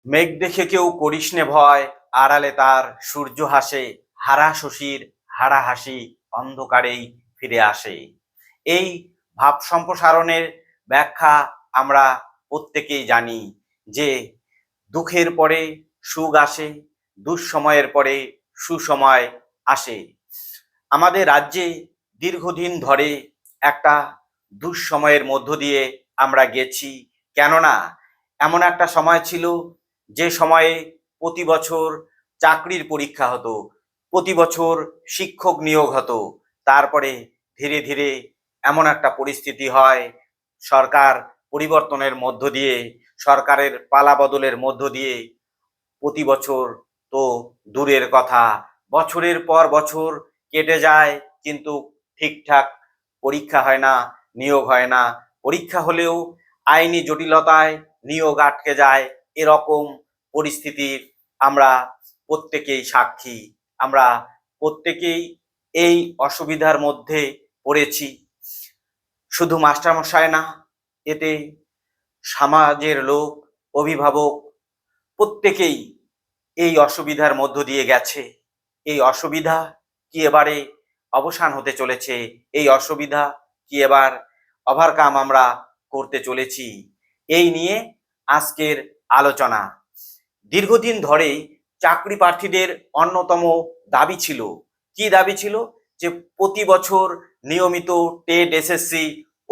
মেঘ দেখে কেউ করিস নে ভয়, আড়ালে তার সূর্য হাসে, হারা শশীর হারা হাসি অন্ধকারেই ফিরে আসে। এই ভাব সম্প্রসারণের ব্যাখ্যা আমরা প্রত্যেকেই জানি যে দুঃখের পরে সুখ আসে, দুঃসময়ের পরে সুসময় আসে। আমাদের রাজ্যে দীর্ঘদিন ধরে একটা দুঃসময়ের মধ্য দিয়ে আমরা গেছি। কেননা এমন একটা সময় ছিল যে সময়ে প্রতি বছর চাকরির পরীক্ষা হতো, প্রতি বছর শিক্ষক নিয়োগ হতো। তারপরে ধীরে ধীরে এমন একটা পরিস্থিতি হয়, সরকার পরিবর্তনের মধ্য দিয়ে, সরকারের পালাবদলের মধ্য দিয়ে প্রতি বছর তো দূরের কথা, বছরের পর বছর কেটে যায়, কিন্তু ঠিকঠাক পরীক্ষা হয় না, নিয়োগ হয় না। পরীক্ষা হলেও আইনি জটিলতায় নিয়োগ আটকে যায়। এরকম পরিস্থিতির আমরা প্রত্যেকেই সাক্ষী। আমরা প্রত্যেকেই এই অসুবিধার মধ্যে পড়েছি। শুধু মাস্টারমশাই না, এতে সমাজের লোক, অভিভাবক প্রত্যেকেই এই অসুবিধার মধ্য দিয়ে গেছে। এই অসুবিধা কি এবারে অবসান হতে চলেছে? এই অসুবিধা কি এবার ওভারকাম আমরা করতে চলেছি? এই নিয়ে আজকের আলোচনা। দীর্ঘদিন ধরেই চাকরি প্রার্থীদের অন্যতম দাবি ছিল, কি দাবি ছিল? যে প্রতি বছর নিয়মিত টেট, এসএসসি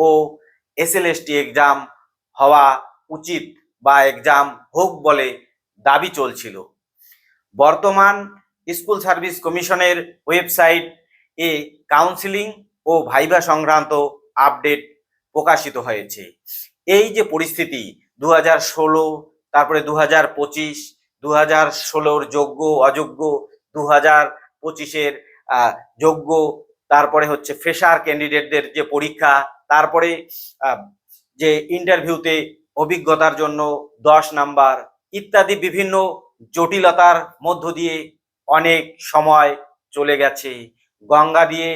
ও এসএলএসটি এক্সাম হওয়া উচিত বা এক্সাম হোক বলে দাবি চলছিল। বর্তমান স্কুল সার্ভিস কমিশনের ওয়েবসাইট এ কাউন্সিলিং ও ভাইভা সংক্রান্ত আপডেট প্রকাশিত হয়েছে। এই যে পরিস্থিতি 2016, তারপরে 2025, 2016-র যোগ্য অযোগ্য, 2025-এর যোগ্য, তারপরে হচ্ছে ফ্রেশার ক্যান্ডিডেটদের যে পরীক্ষা, তারপরে যে ইন্টারভিউতে অভিজ্ঞতার জন্য 10 নাম্বার ইত্যাদি বিভিন্ন জটিলতার মধ্য দিয়ে অনেক সময় চলে গেছে। গঙ্গা দিয়ে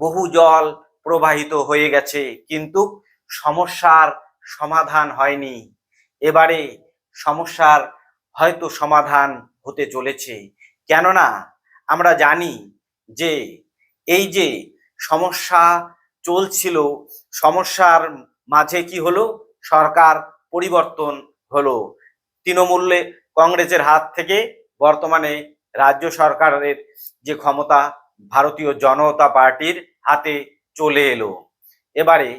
বহু জল প্রবাহিত হয়ে গেছে, কিন্তু সমস্যার সমাধান হয়নি। এবারে সমস্যার হয়তো সমাধান হতে চলেছে। কেননা আমরা জানি যে এই যে সমস্যা চলছিল, সমস্যার মাঝে কি হলো? সরকার পরিবর্তন হলো। তৃণমূলে কংগ্রেসের হাত থেকে বর্তমানে রাজ্য সরকারের যে ক্ষমতা ভারতীয় জনতা পার্টির হাতে চলে এলো। এবারে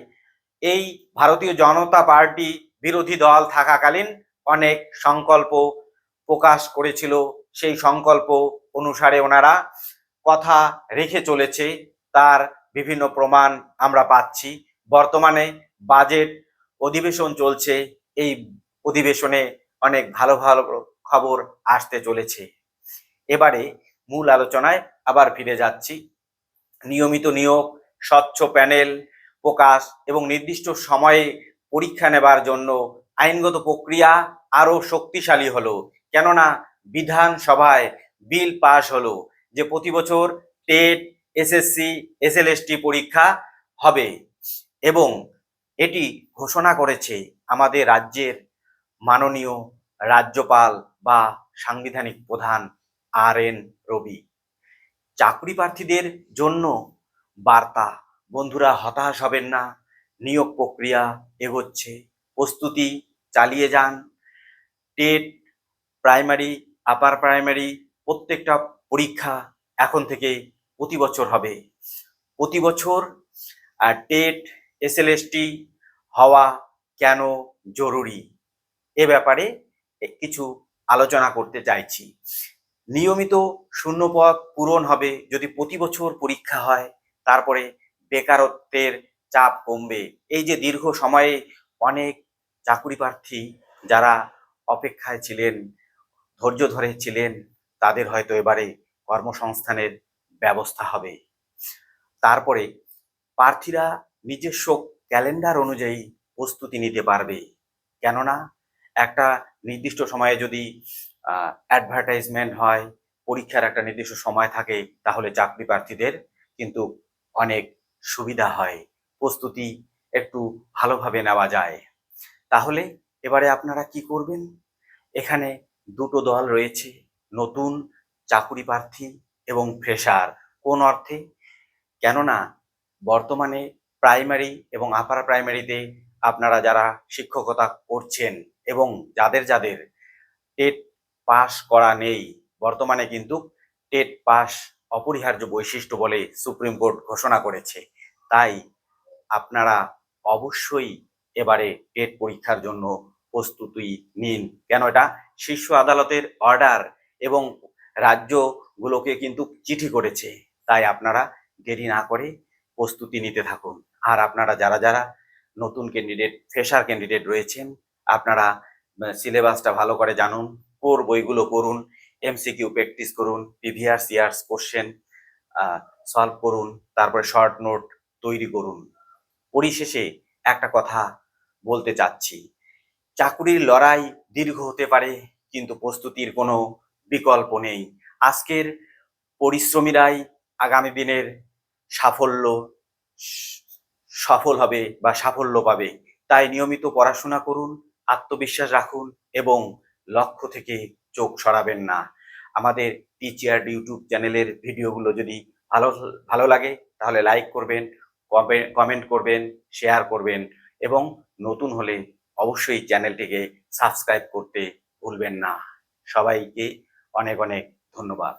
এই ভারতীয় জনতা পার্টি বিরোধী দল থাকাকালীন অনেক সংকল্প প্রকাশ করেছিল। সেই সংকল্প অনুসারে ওনারা কথা রেখে চলেছে, তার বিভিন্ন প্রমাণ আমরা পাচ্ছি। বর্তমানে বাজেট অধিবেশন চলছে, এই অধিবেশনে অনেক ভালো ভালো খবর আসতে চলেছে। এবারে মূল আলোচনায় আবার ফিরে যাচ্ছি। নিয়মিত নিয়োগ, স্বচ্ছ প্যানেল প্রকাশ এবং নির্দিষ্ট সময়ে পরীক্ষা নেবার জন্য আইনগত প্রক্রিয়া আরো শক্তিশালী হলো। কেননা বিধানসভায় বিল পাস হলো যে প্রতি বছর টেট, এসএসসি, এসএলএসটি পরীক্ষা হবে, এবং এটি ঘোষণা করেছে আমাদের রাজ্যের মাননীয় রাজ্যপাল বা সাংবিধানিক প্রধান আর.এন. রবি। চাকরি প্রার্থীদের জন্য বার্তা, বন্ধুরা হতাশ হবেন না, নিয়োগ প্রক্রিয়া এগোচ্ছে, প্রস্তুতি চালিয়ে যান। টেট, প্রাইমারি, আপার প্রাইমারি প্রত্যেকটা পরীক্ষা এখন থেকে প্রতি বছর হবে। প্রতি বছর টেট, এসএলএসটি হওয়া কেন জরুরি, এ ব্যাপারে কিছু আলোচনা করতে চাইছি। নিয়মিত শূন্যপদ পূরণ হবে যদি প্রতি বছর পরীক্ষা হয়। তারপরে বেকারত্বের চাপ কমবে। এই যে দীর্ঘ সময়ে অনেক চাকরি প্রার্থী যারা অপেক্ষায় ছিলেন, ধৈর্য ধরে ছিলেন, তাদের হয়তো এবারে কর্মসংস্থানের ব্যবস্থা হবে। তারপরে প্রার্থীরা নিজস্ব ক্যালেন্ডার অনুযায়ী প্রস্তুতি নিতে পারবে। কেননা একটা নির্দিষ্ট সময়ে যদি অ্যাডভার্টাইজমেন্ট হয়, পরীক্ষার একটা নির্দিষ্ট সময় থাকে, তাহলে চাকরি প্রার্থীদের কিন্তু অনেক সুবিধা হয়, প্রস্তুতি একটু ভালোভাবে নেওয়া যায়। তাহলে এবারে আপনারা কি করবেন? এখানে দুটো দল রয়েছে, নতুন চাকুরি প্রার্থী এবং ফ্রেশার। কোন অর্থে? কেননা বর্তমানে প্রাইমারি এবং আপার প্রাইমারিতে আপনারা যারা শিক্ষকতা করছেন এবং যাদের যাদের টেট পাস করা নেই, বর্তমানে কিন্তু টেট পাস অপরিহার্য বৈশিষ্ট্য বলে সুপ্রিম কোর্ট ঘোষণা করেছে। তাই আপনারা অবশ্যই এবারে টেট পরীক্ষার জন্য প্রস্তুতি নিন। কেন? এটা শীর্ষ আদালতের অর্ডার এবং রাজ্যগুলোকে কিন্তু চিঠি করেছে। তাই আপনারা দেরি না করে প্রস্তুতি নিতে থাকুন। আর আপনারা যারা যারা নতুন ক্যান্ডিডেট, ফ্রেশার ক্যান্ডিডেট রয়েছেন, আপনারা সিলেবাসটা ভালো করে জানুন, কোর বইগুলো পড়ুন, এমসিকিউ প্র্যাকটিস করুন, প্রিভিয়াস ইয়ার্স কোশ্চেন সলভ করুন, তারপরে শর্ট নোট তৈরি করুন। পরিশেষে একটা কথা বলতে চাচ্ছি, চাকুরির লড়াই দীর্ঘ হতে পারে, কিন্তু প্রস্তুতির কোনো বিকল্প নেই। আজকের পরিশ্রমীরাই আগামী দিনের সাফল্য সফল হবে বা সাফল্য পাবে। তাই নিয়মিত পড়াশোনা করুন, আত্মবিশ্বাস রাখুন এবং লক্ষ্য থেকে চোখ সরাবেন না। আমাদের টিচিয়ার ইউটিউব চ্যানেলের ভিডিওগুলো যদি ভালো ভালো লাগে তাহলে লাইক করবেন, কমেন্ট করবেন, শেয়ার করবেন এবং নতুন হলে অবশ্যই চ্যানেলটিকে সাবস্ক্রাইব করতে ভুলবেন না। সবাইকে অনেক অনেক ধন্যবাদ।